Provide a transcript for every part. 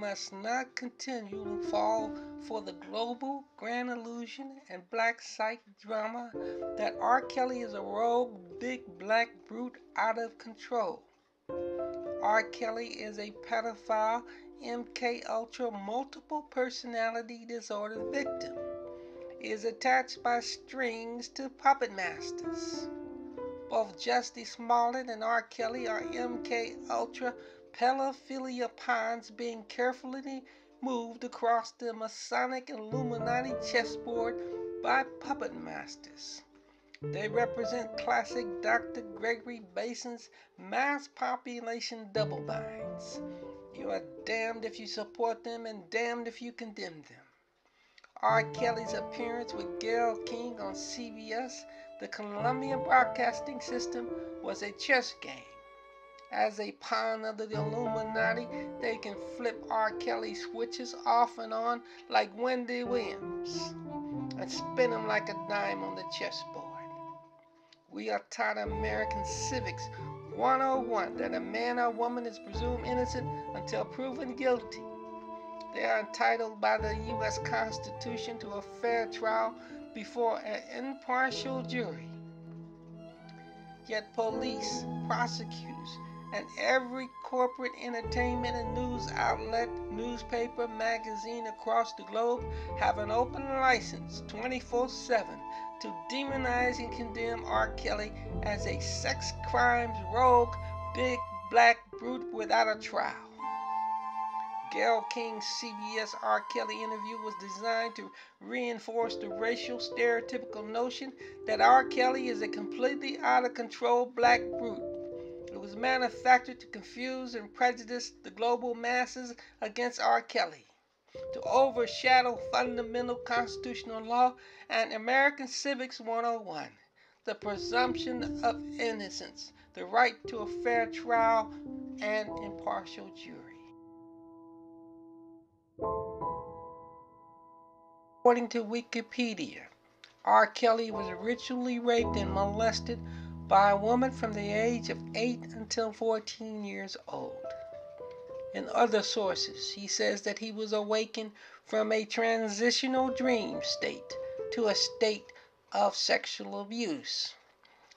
must not continue to fall for the global grand illusion and black psych drama that R. Kelly is a rogue, big black brute out of control. R. Kelly is a pedophile MK Ultra multiple personality disorder victim. He is attached by strings to puppet masters. Both Jussie Smollett and R. Kelly are MK Ultra pedophilia pawns being carefully moved across the Masonic Illuminati chessboard by puppet masters. They represent classic Dr. Gregory Bason's mass population double binds. You are damned if you support them and damned if you condemn them. R. Kelly's appearance with Gayle King on CBS, the Columbia Broadcasting System, was a chess game. As a pawn of the Illuminati, they can flip R. Kelly switches off and on like Wendy Williams and spin them like a dime on the chessboard. We are taught American Civics 101 that a man or woman is presumed innocent until proven guilty. They are entitled by the U.S. Constitution to a fair trial before an impartial jury. Yet police, prosecutors, and every corporate entertainment and news outlet, newspaper, magazine across the globe have an open license 24/7 to demonize and condemn R. Kelly as a sex crimes rogue, big black brute without a trial. Gayle King's CBS R. Kelly interview was designed to reinforce the racial stereotypical notion that R. Kelly is a completely out of control black brute. It was manufactured to confuse and prejudice the global masses against R. Kelly, to overshadow fundamental constitutional law and American Civics 101, the presumption of innocence, the right to a fair trial and impartial jury. According to Wikipedia, R. Kelly was ritually raped and molested by a woman from the age of 8 until 14 years old. In other sources, he says that he was awakened from a transitional dream state to a state of sexual abuse.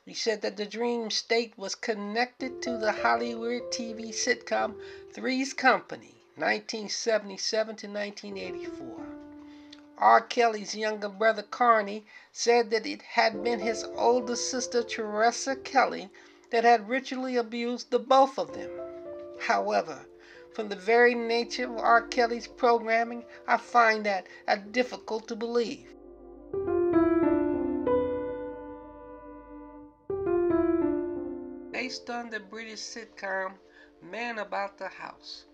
He said that the dream state was connected to the Hollyweird TV sitcom Three's Company, 1977 to 1984. R. Kelly's younger brother Carney said that it had been his older sister Teresa Kelly that had ritually abused the both of them. However, from the very nature of R. Kelly's programming, I find that difficult to believe. Based on the British sitcom Man About the House,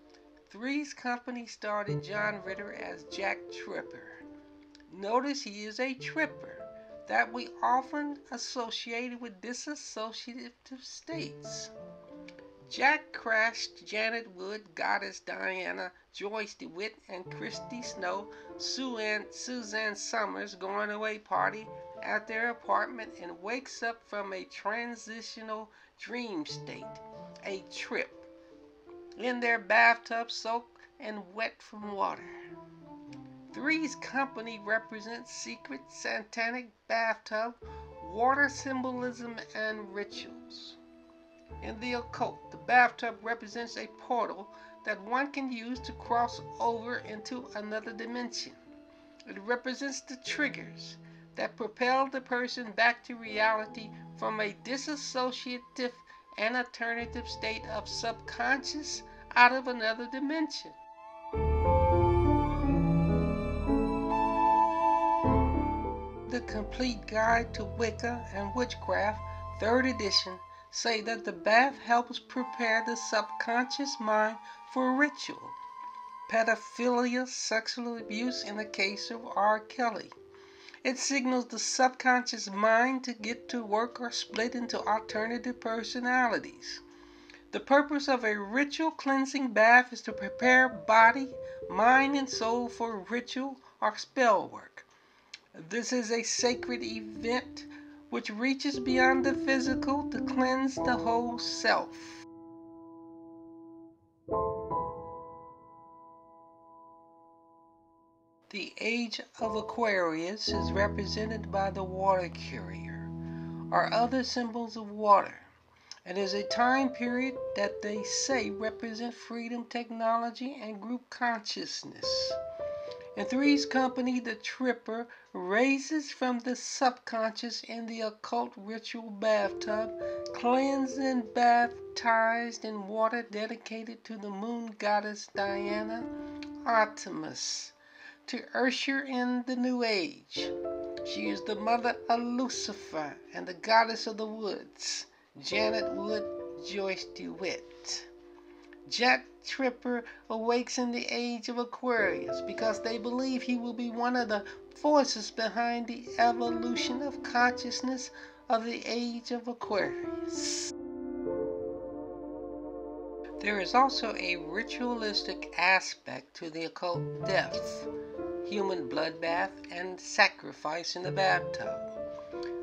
Three's Company starred John Ritter as Jack Tripper. Notice he is a tripper that we often associate with dissociative states. Jack crashed Janet Wood, Goddess Diana, Joyce DeWitt, and Christy Snow, Suzanne Summers' going away party at their apartment and wakes up from a transitional dream state, a trip, in their bathtub soaked and wet from water. Three's Company represents secret satanic bathtub, water symbolism, and rituals. In the occult, the bathtub represents a portal that one can use to cross over into another dimension. It represents the triggers that propel the person back to reality from a dissociative and alternative state of subconscious out of another dimension. The Complete Guide to Wicca and Witchcraft, 3rd edition, say that the bath helps prepare the subconscious mind for ritual, pedophilia, sexual abuse in the case of R. Kelly. It signals the subconscious mind to get to work or split into alternative personalities. The purpose of a ritual cleansing bath is to prepare body, mind, and soul for ritual or spell work. This is a sacred event which reaches beyond the physical to cleanse the whole self. The age of Aquarius is represented by the water carrier, or other symbols of water, and is a time period that they say represent freedom, technology, and group consciousness. In Three's Company, the tripper raises from the subconscious in the occult ritual bathtub, cleansed and baptized in water dedicated to the moon goddess Diana, Artemis, to usher in the New Age. She is the mother of Lucifer and the goddess of the woods, Janet Wood Joyce DeWitt. Jack Tripper awakes in the age of Aquarius because they believe he will be one of the forces behind the evolution of consciousness of the age of Aquarius. There is also a ritualistic aspect to the occult death, human bloodbath, and sacrifice in the bathtub.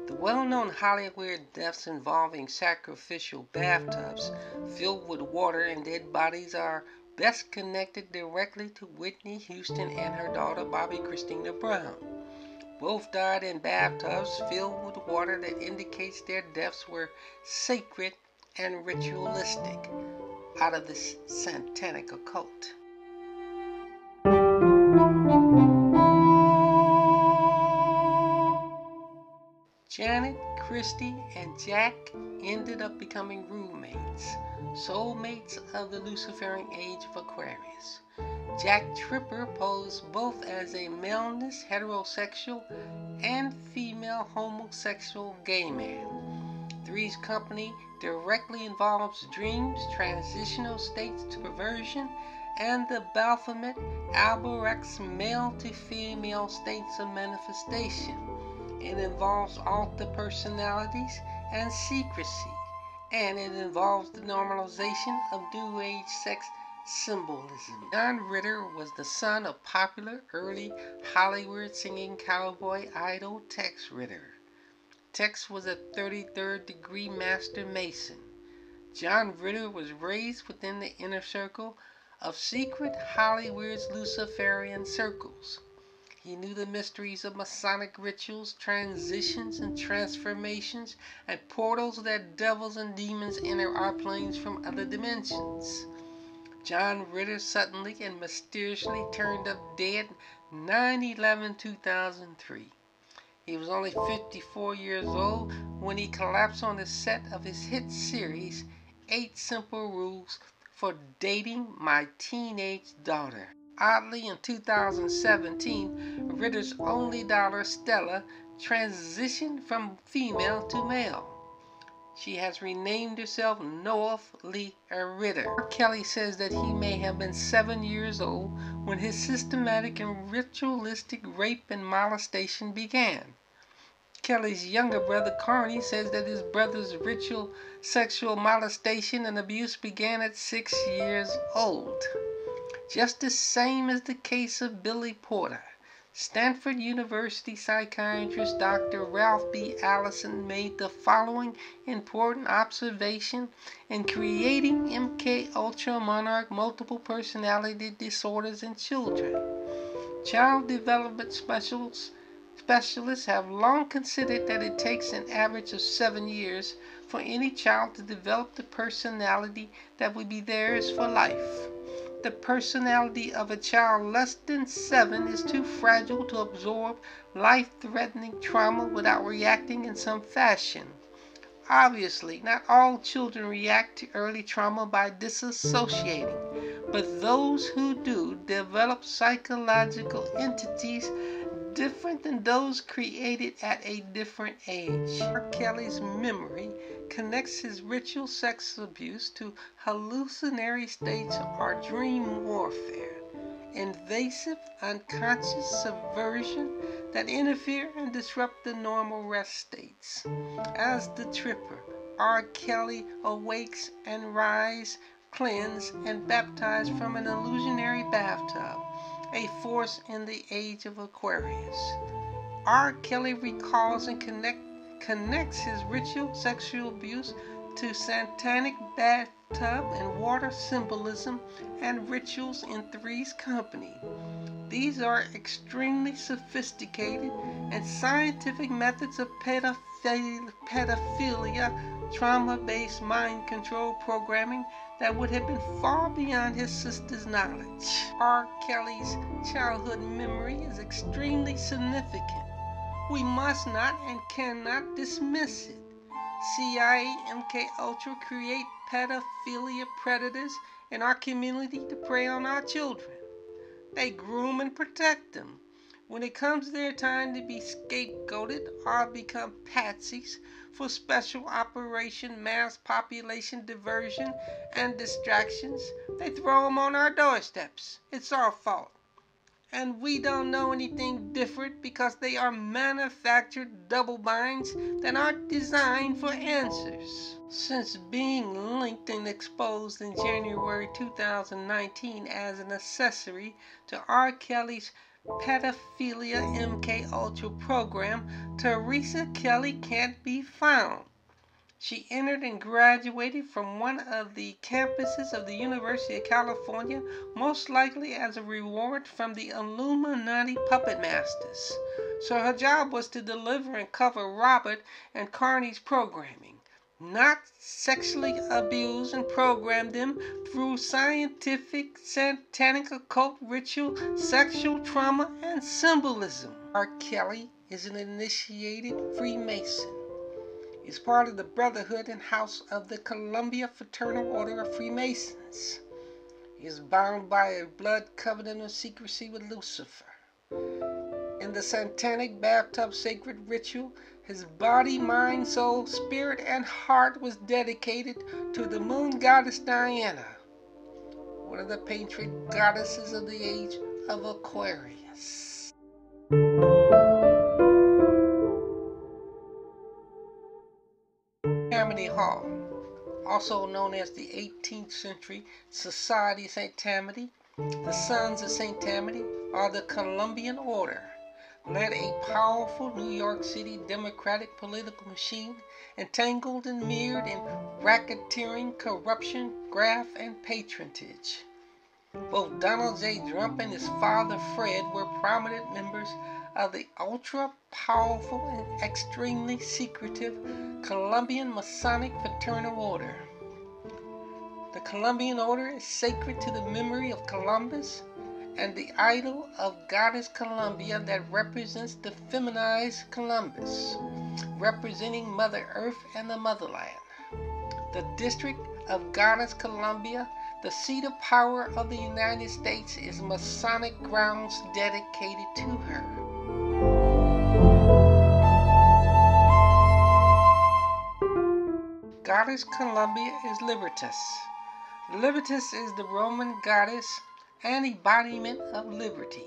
The well-known Hollyweird deaths involving sacrificial bathtubs filled with water and dead bodies are best connected directly to Whitney Houston and her daughter Bobby Christina Brown. Both died in bathtubs filled with water that indicates their deaths were sacred and ritualistic, out of the Satanic occult. Janet, Christy, and Jack ended up becoming roommates, soulmates of the Luciferian age of Aquarius. Jack Tripper posed both as a maleness heterosexual and female homosexual gay man. Three's Company directly involves dreams, transitional states to perversion, and the Baphomet Albirex male to female states of manifestation. It involves alter personalities and secrecy, and it involves the normalization of New Age sex symbolism. John Ritter was the son of popular early Hollywood singing cowboy idol Tex Ritter. Tex was a 33rd degree Master Mason. John Ritter was raised within the inner circle of secret Hollywood's Luciferian circles. He knew the mysteries of Masonic rituals, transitions and transformations, and portals that devils and demons enter our planes from other dimensions. John Ritter suddenly and mysteriously turned up dead 9/11/2003. He was only 54 years old when he collapsed on the set of his hit series, 8 Simple Rules for Dating My Teenage Daughter. Oddly, in 2017, Ritter's only daughter, Stella, transitioned from female to male. She has renamed herself North Lee Ritter. R. Kelly says that he may have been 7 years old when his systematic and ritualistic rape and molestation began. Kelly's younger brother, Carney, says that his brother's ritual sexual molestation and abuse began at 6 years old. Just the same as the case of Billy Porter. Stanford University psychiatrist Dr. Ralph B. Allison made the following important observation in creating MK Ultra monarch multiple personality disorders in children. Child development specialists have long considered that it takes an average of 7 years for any child to develop the personality that will be theirs for life. The personality of a child less than 7 is too fragile to absorb life-threatening trauma without reacting in some fashion. Obviously, not all children react to early trauma by disassociating, but those who do develop psychological entities different than those created at a different age. R. Kelly's memory connects his ritual sex abuse to hallucinatory states or dream warfare, invasive unconscious subversion that interfere and disrupt the normal rest states. As the tripper, R. Kelly awakes and rise, cleansed and baptized from an illusionary bathtub, a force in the age of Aquarius. R. Kelly recalls and connects his ritual sexual abuse to satanic bathtub and water symbolism and rituals in Three's Company. These are extremely sophisticated and scientific methods of pedophilia, trauma-based mind control programming that would have been far beyond his sister's knowledge. R. Kelly's childhood memory is extremely significant. We must not and cannot dismiss it. CIA MK Ultra create pedophilia predators in our community to prey on our children. They groom and protect them. When it comes their time to be scapegoated or become patsies for special operation mass population diversion and distractions, they throw them on our doorsteps. It's our fault. And we don't know anything different because they are manufactured double binds that aren't designed for answers. Since being linked and exposed in January 2019 as an accessory to R. Kelly's Pedophilia MK Ultra program, Teresa Kelly can't be found. She entered and graduated from one of the campuses of the University of California, most likely as a reward from the Illuminati puppet masters. So her job was to deliver and cover Robert and Carney's programming, not sexually abuse and program them through scientific, satanic, occult ritual, sexual trauma, and symbolism. R. Kelly is an initiated Freemason. Is part of the Brotherhood and House of the Columbia Fraternal Order of Freemasons. He is bound by a blood covenant of secrecy with Lucifer. In the Satanic bathtub sacred ritual, his body, mind, soul, spirit, and heart was dedicated to the moon goddess Diana, one of the patron goddesses of the age of Aquarius. Tammany Hall, also known as the 18th century Society of St. Tammany, the Sons of St. Tammany, or the Columbian Order, led a powerful New York City Democratic political machine entangled and mirrored in racketeering, corruption, graft, and patronage. Both Donald J. Trump and his father Fred were prominent members of the ultra-powerful and extremely secretive Columbian Masonic Fraternal Order. The Columbian Order is sacred to the memory of Columbus and the idol of Goddess Columbia that represents the feminized Columbus, representing Mother Earth and the motherland. The District of Goddess Columbia, the seat of power of the United States, is Masonic grounds dedicated to her. Goddess Columbia is Libertas. Libertas is the Roman goddess and embodiment of liberty.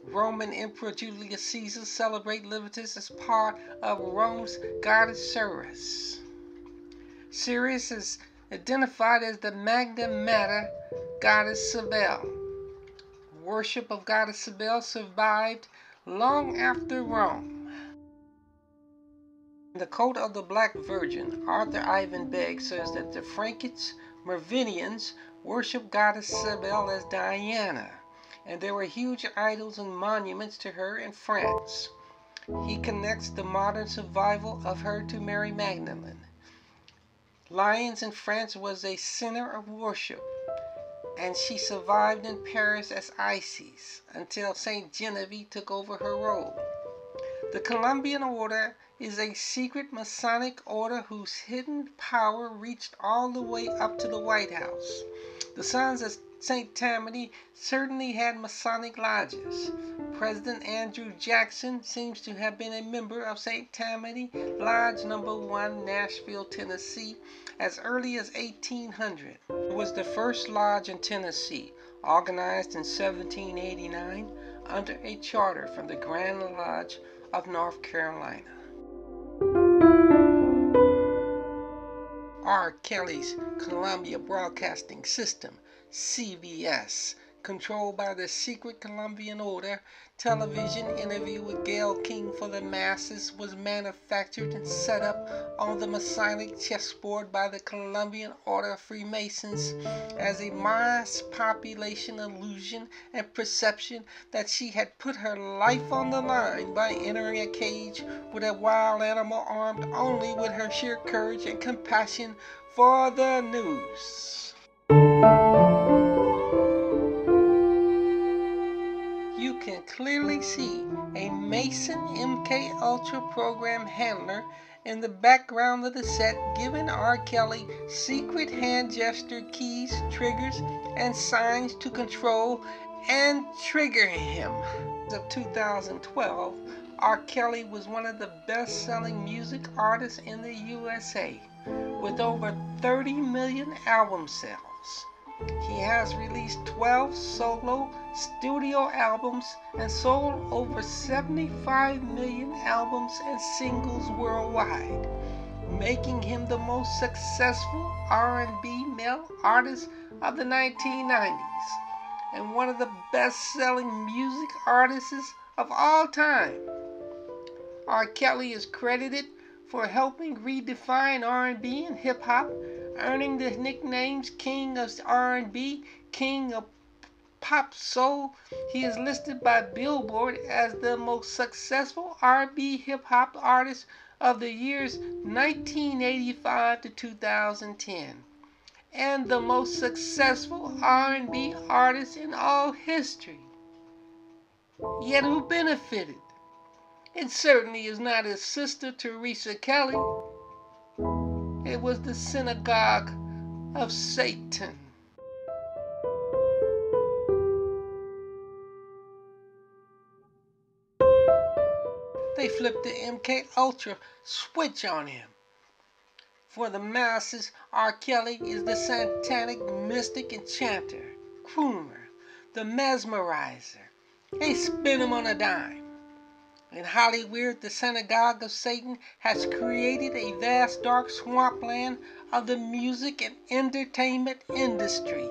Roman Emperor Julius Caesar celebrated Libertas as part of Rome's goddess Ceres. Ceres is identified as the Magna Mater goddess Cybele. Worship of goddess Cybele survived long after Rome. In the Code of the Black Virgin, Arthur Ivan Begg says that the Frankish Merovingians worship goddess Cybele as Diana, and there were huge idols and monuments to her in France. He connects the modern survival of her to Mary Magdalene. Lyons in France was a center of worship, and she survived in Paris as Isis until Saint Genevieve took over her role. The Columbian Order is a secret Masonic order whose hidden power reached all the way up to the White House. The Sons of St. Tammany certainly had Masonic lodges. President Andrew Jackson seems to have been a member of St. Tammany Lodge No. 1, Nashville, Tennessee, as early as 1800. It was the first lodge in Tennessee, organized in 1789 under a charter from the Grand Lodge of North Carolina. R. Kelly's Columbia Broadcasting System, CBS, controlled by the secret Colombian order. Television interview with Gayle King for the masses was manufactured and set up on the Masonic chessboard by the Colombian Order of Freemasons as a mass population illusion and perception that she had put her life on the line by entering a cage with a wild animal armed only with her sheer courage and compassion for the news. You can clearly see a Mason MK Ultra program handler in the background of the set giving R. Kelly secret hand gesture keys, triggers, and signs to control and trigger him. As of 2012, R. Kelly was one of the best-selling music artists in the USA with over 30 million album sales. He has released 12 solo studio albums and sold over 75 million albums and singles worldwide, making him the most successful R&B male artist of the 1990s and one of the best-selling music artists of all time. R. Kelly is credited for helping redefine R&B and hip-hop, earning the nicknames King of R&B, King of Pop Soul. He is listed by Billboard as the most successful R&B hip-hop artist of the years 1985 to 2010, and the most successful R&B artist in all history. Yet who benefited? It certainly is not his sister Teresa Kelly. It was the synagogue of Satan. They flipped the MK Ultra switch on him. For the masses, R. Kelly is the satanic mystic enchanter, crooner, the mesmerizer. They spin him on a dime. In Hollyweird, the synagogue of Satan has created a vast dark swampland of the music and entertainment industry,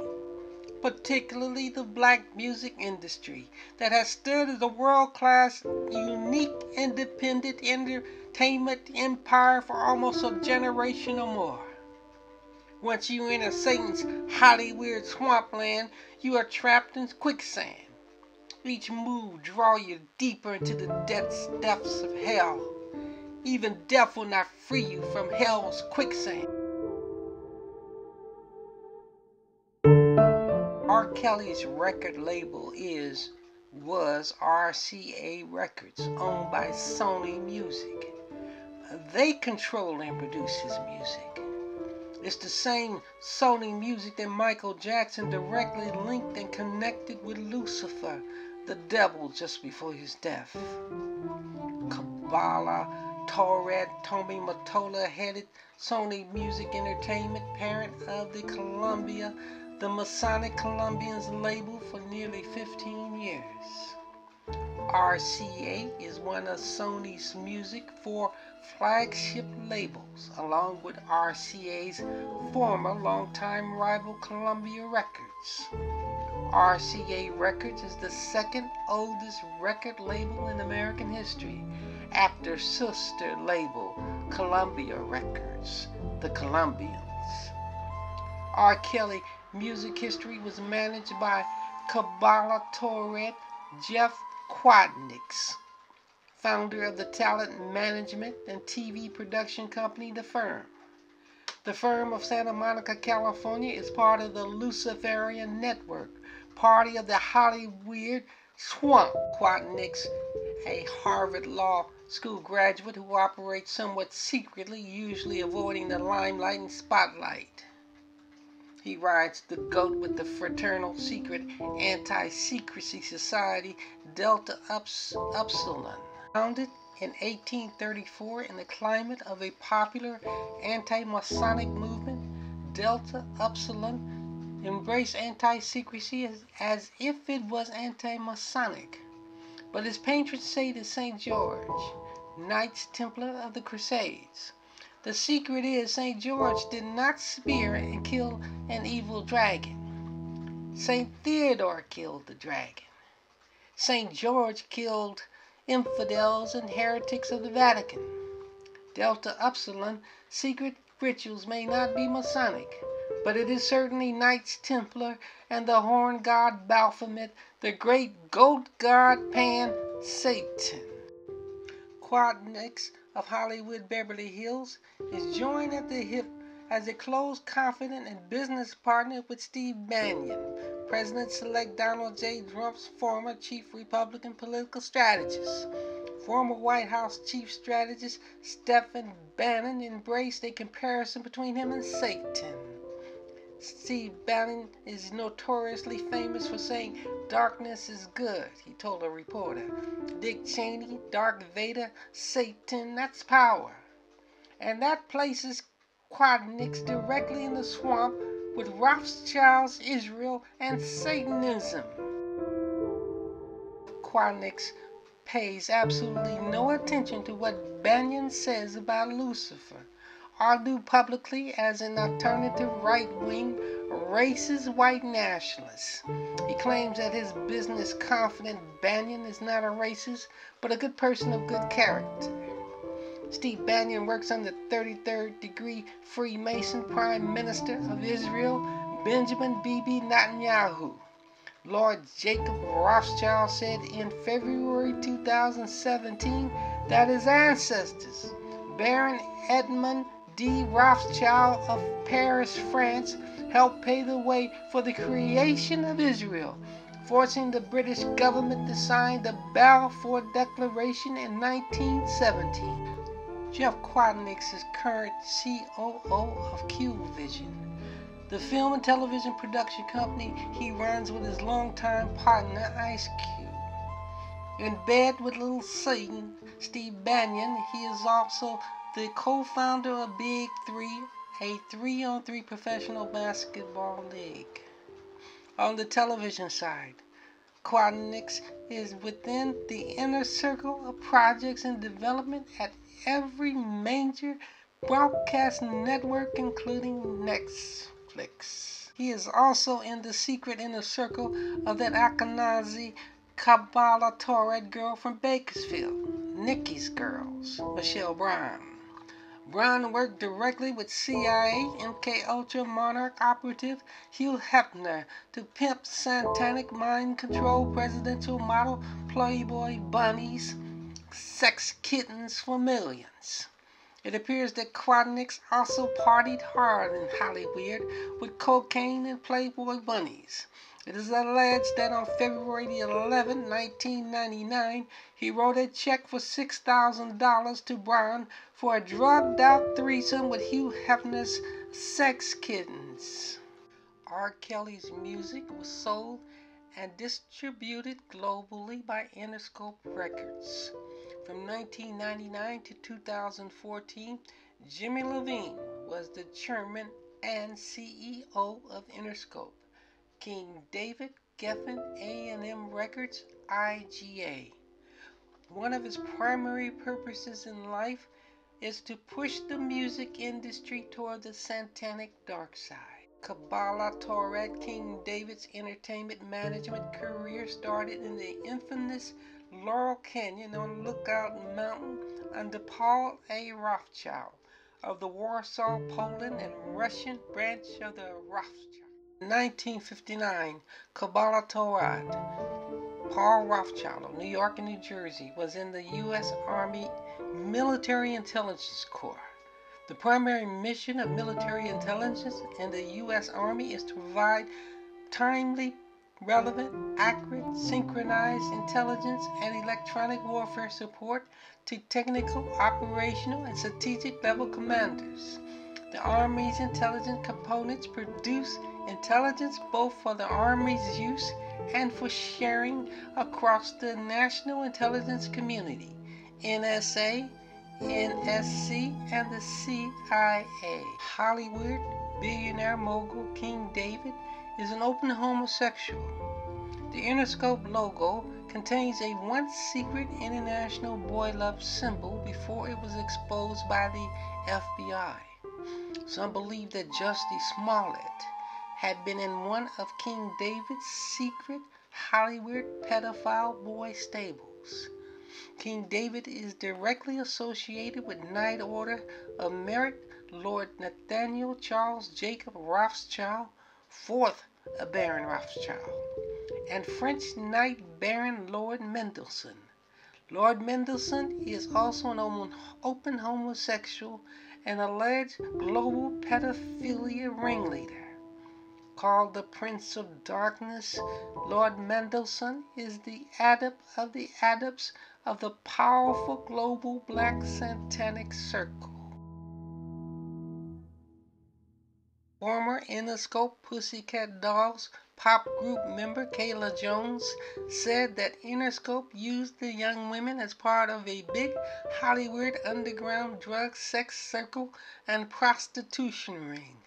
particularly the black music industry, that has stood as a world-class, unique, independent entertainment empire for almost a generation or more. Once you enter Satan's Hollyweird Swampland, you are trapped in quicksand. Each move draws you deeper into the depths of hell. Even death will not free you from hell's quicksand. R. Kelly's record label was RCA Records, owned by Sony Music. They control and produce his music. It's the same Sony Music that Michael Jackson directly linked and connected with Lucifer, the devil, just before his death. Kabbalah, Torred, Tommy Mottola headed Sony Music Entertainment, parent of the Masonic Colombians label for nearly 15 years. RCA is one of Sony's Music 4 flagship labels, along with RCA's former longtime rival Columbia Records. RCA Records is the second oldest record label in American history, after sister label Columbia Records, the Colombians. R. Kelly music history was managed by Kabbalah Torred Jeff Quadnix, founder of the talent management and TV production company The Firm. The Firm of Santa Monica, California is part of the Luciferian network, party of the Hollyweird Swamp. Quadnix, a Harvard Law School graduate who operates somewhat secretly, usually avoiding the limelight and spotlight. He rides the goat with the fraternal secret anti-secrecy society Delta Upsilon. Founded in 1834 in the climate of a popular anti-Masonic movement, Delta Upsilon embraced anti-secrecy as if it was anti-Masonic. But his patron saint is St. George, Knights Templar of the Crusades. The secret is St. George did not spear and kill an evil dragon. St. Theodore killed the dragon. St. George killed infidels and heretics of the Vatican. Delta Upsilon secret rituals may not be Masonic, but it is certainly Knights Templar and the horn god Baphomet, the great goat god Pan, Satan. Quadnix of Hollywood Beverly Hills is joined at the hip as a close, confidant, and business partner with Steve Bannon, President-elect Donald J. Trump's former chief Republican political strategist. Former White House chief strategist Stephen Bannon embraced a comparison between him and Satan. Steve Bannon is notoriously famous for saying, "Darkness is good," he told a reporter. Dick Cheney, Darth Vader, Satan, that's power. And that places Quadnix directly in the swamp with Rothschild's Israel and Satanism. Quadnix pays absolutely no attention to what Bannon says about Lucifer, argued publicly as an alternative right-wing, racist white nationalist. He claims that his business confidant Bannon is not a racist, but a good person of good character. Steve Bannon works under 33rd degree Freemason Prime Minister of Israel, Benjamin Bibi Netanyahu. Lord Jacob Rothschild said in February 2017 that his ancestors, Baron Edmond D. Rothschild of Paris, France, helped pave the way for the creation of Israel, forcing the British government to sign the Balfour Declaration in 1917. Jeff Quadnix is current COO of Q-Vision, the film and television production company he runs with his longtime partner Ice Cube. In bed with Little Satan, Steve Bannon, he is also the co-founder of Big Three, a 3-on-3 professional basketball league. On the television side, Quadnix is within the inner circle of projects in development at every major broadcast network, including Netflix. He is also in the secret inner circle of that Ashkenazi Kabbalah Torah girl from Bakersfield, Nikki's Girls, Michelle Brown. Brown worked directly with CIA MK Ultra Monarch operative Hugh Hefner to pimp Satanic mind control presidential model Playboy bunnies, sex kittens for millions. It appears that Quadnix also partied hard in Hollyweird with cocaine and Playboy bunnies. It is alleged that on February 11, 1999, he wrote a check for $6,000 to Brown for a drugged-out threesome with Hugh Hefner's sex kittens. R. Kelly's music was sold and distributed globally by Interscope Records. From 1999 to 2014, Jimmy Levine was the chairman and CEO of Interscope. King David Geffen A&M Records, IGA. One of his primary purposes in life is to push the music industry toward the satanic dark side. Kabbalah Torah King David's entertainment management career started in the infamous Laurel Canyon on Lookout Mountain under Paul A. Rothschild of the Warsaw, Poland and Russian branch of the Rothschild. In 1959, Kabbalah Torah, Paul Rothschild of New York and New Jersey, was in the U.S. Army Military Intelligence Corps. The primary mission of military intelligence in the U.S. Army is to provide timely, relevant, accurate, synchronized intelligence and electronic warfare support to technical, operational, and strategic level commanders. The Army's intelligence components produce intelligence both for the Army's use and for sharing across the national intelligence community, NSA, NSC, and the CIA. Hollywood billionaire mogul King David is an open homosexual. The Interscope logo contains a once secret international boy love symbol before it was exposed by the FBI. Some believe that Jussie Smollett had been in one of King David's secret Hollyweird pedophile boy stables. King David is directly associated with Knight Order of Merit Lord Nathaniel Charles Jacob Rothschild, 4th Baron Rothschild, and French Knight Baron Lord Mendelssohn. Lord Mendelssohn is also an open homosexual and alleged global pedophilia ringleader. Called the Prince of Darkness, Lord Mendelssohn is the adept of the adepts of the powerful global black Satanic circle. Former Interscope Pussycat Dolls pop group member Kayla Jones said that Interscope used the young women as part of a big Hollywood underground drug, sex circle, and prostitution ring.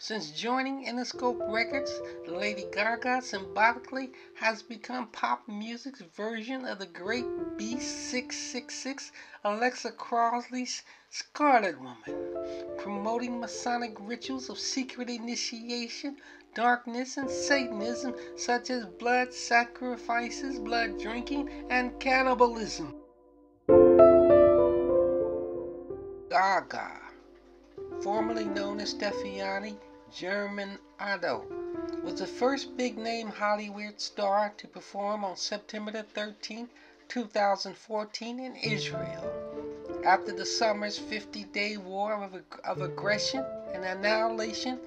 Since joining Interscope Records, Lady Gaga symbolically has become pop music's version of the great B666, Alexa Crossley's Scarlet Woman, promoting Masonic rituals of secret initiation, darkness, and Satanism, such as blood sacrifices, blood drinking, and cannibalism. Gaga, formerly known as Stefani German Otto, was the first big-name Hollywood star to perform on September 13, 2014 in Israel, after the summer's 50-day war of aggression and annihilation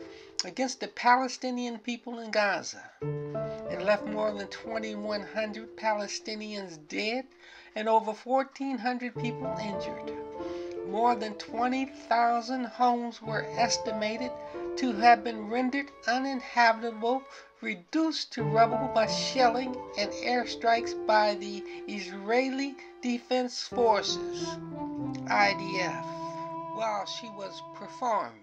against the Palestinian people in Gaza. It left more than 2,100 Palestinians dead and over 1,400 people injured. More than 20,000 homes were estimated to have been rendered uninhabitable, reduced to rubble by shelling and airstrikes by the Israeli Defense Forces, IDF. While she was performing,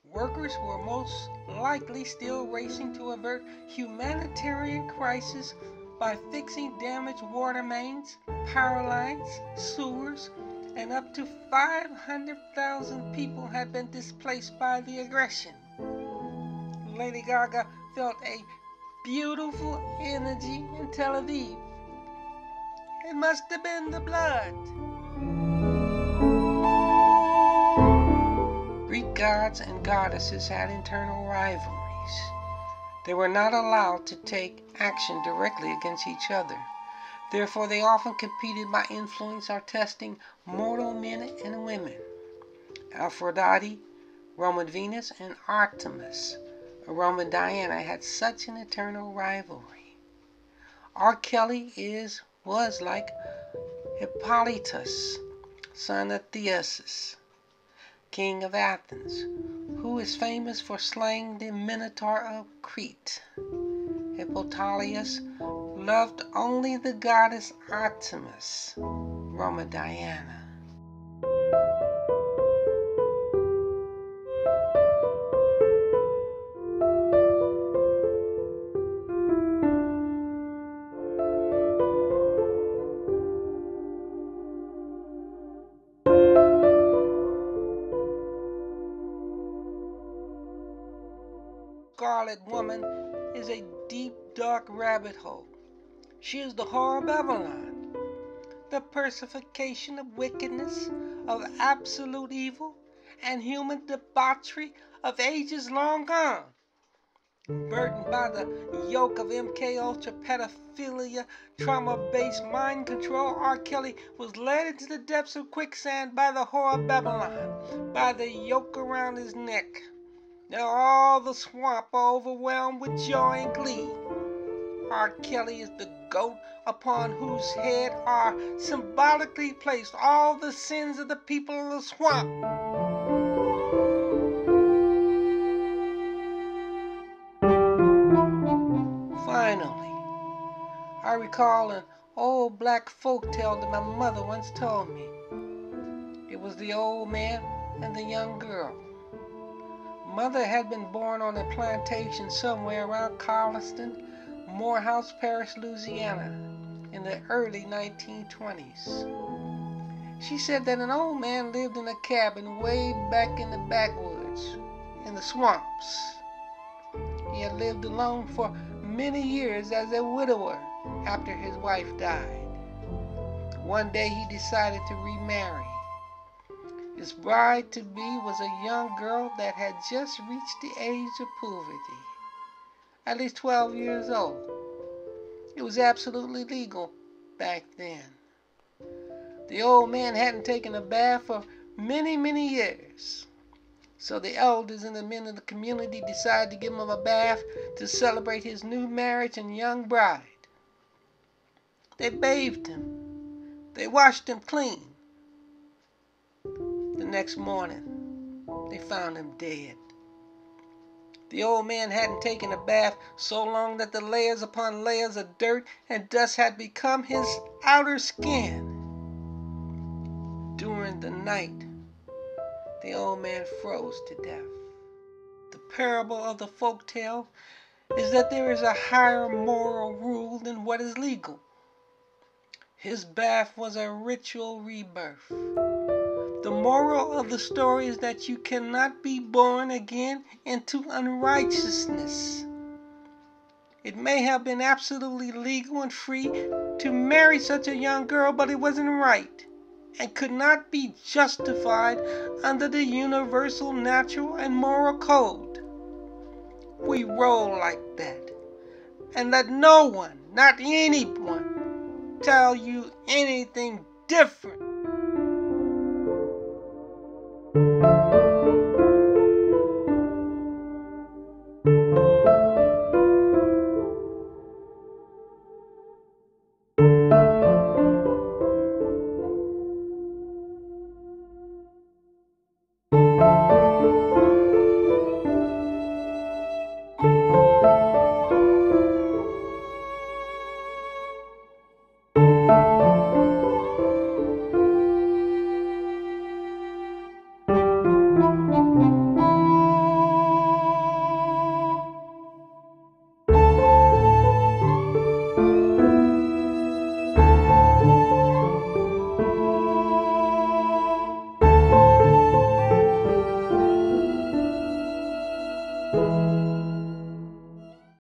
workers were most likely still racing to avert humanitarian crisis by fixing damaged water mains, power lines, sewers, and up to 500,000 people had been displaced by the aggression. Lady Gaga felt a beautiful energy in Tel Aviv. It must have been the blood. Greek gods and goddesses had internal rivalries. They were not allowed to take action directly against each other. Therefore, they often competed by influence or testing mortal men and women. Aphrodite, Roman Venus, and Artemis, a Roman Diana, had such an eternal rivalry. R. Kelly was like Hippolytus, son of Theseus, king of Athens, who is famous for slaying the Minotaur of Crete. Hippolytus loved only the goddess Artemis, Roman Diana. Scarlet Woman is a deep, dark rabbit hole. She is the whore of Babylon, the personification of wickedness, of absolute evil, and human debauchery of ages long gone. Burdened by the yoke of MK Ultra pedophilia, trauma-based mind control, R. Kelly was led into the depths of quicksand by the whore of Babylon, by the yoke around his neck. Now all the swamp are overwhelmed with joy and glee. R. Kelly is the goat upon whose head are symbolically placed all the sins of the people of the swamp. Finally, I recall an old black folk tale that my mother once told me. It was the old man and the young girl. Mother had been born on a plantation somewhere around Carliston, Morehouse Parish, Louisiana, in the early 1920s. She said that an old man lived in a cabin way back in the backwoods, in the swamps. He had lived alone for many years as a widower after his wife died. One day he decided to remarry. His bride-to-be was a young girl that had just reached the age of puberty, at least 12 years old. It was absolutely legal back then. The old man hadn't taken a bath for many, many years. So the elders and the men of the community decided to give him a bath to celebrate his new marriage and young bride. They bathed him. They washed him clean. The next morning, they found him dead. The old man hadn't taken a bath so long that the layers upon layers of dirt and dust had become his outer skin. During the night, the old man froze to death. The parable of the folktale is that there is a higher moral rule than what is legal. His bath was a ritual rebirth. The moral of the story is that you cannot be born again into unrighteousness. It may have been absolutely legal and free to marry such a young girl, but it wasn't right and could not be justified under the universal natural and moral code. We roll like that, and let no one, not anyone, tell you anything different.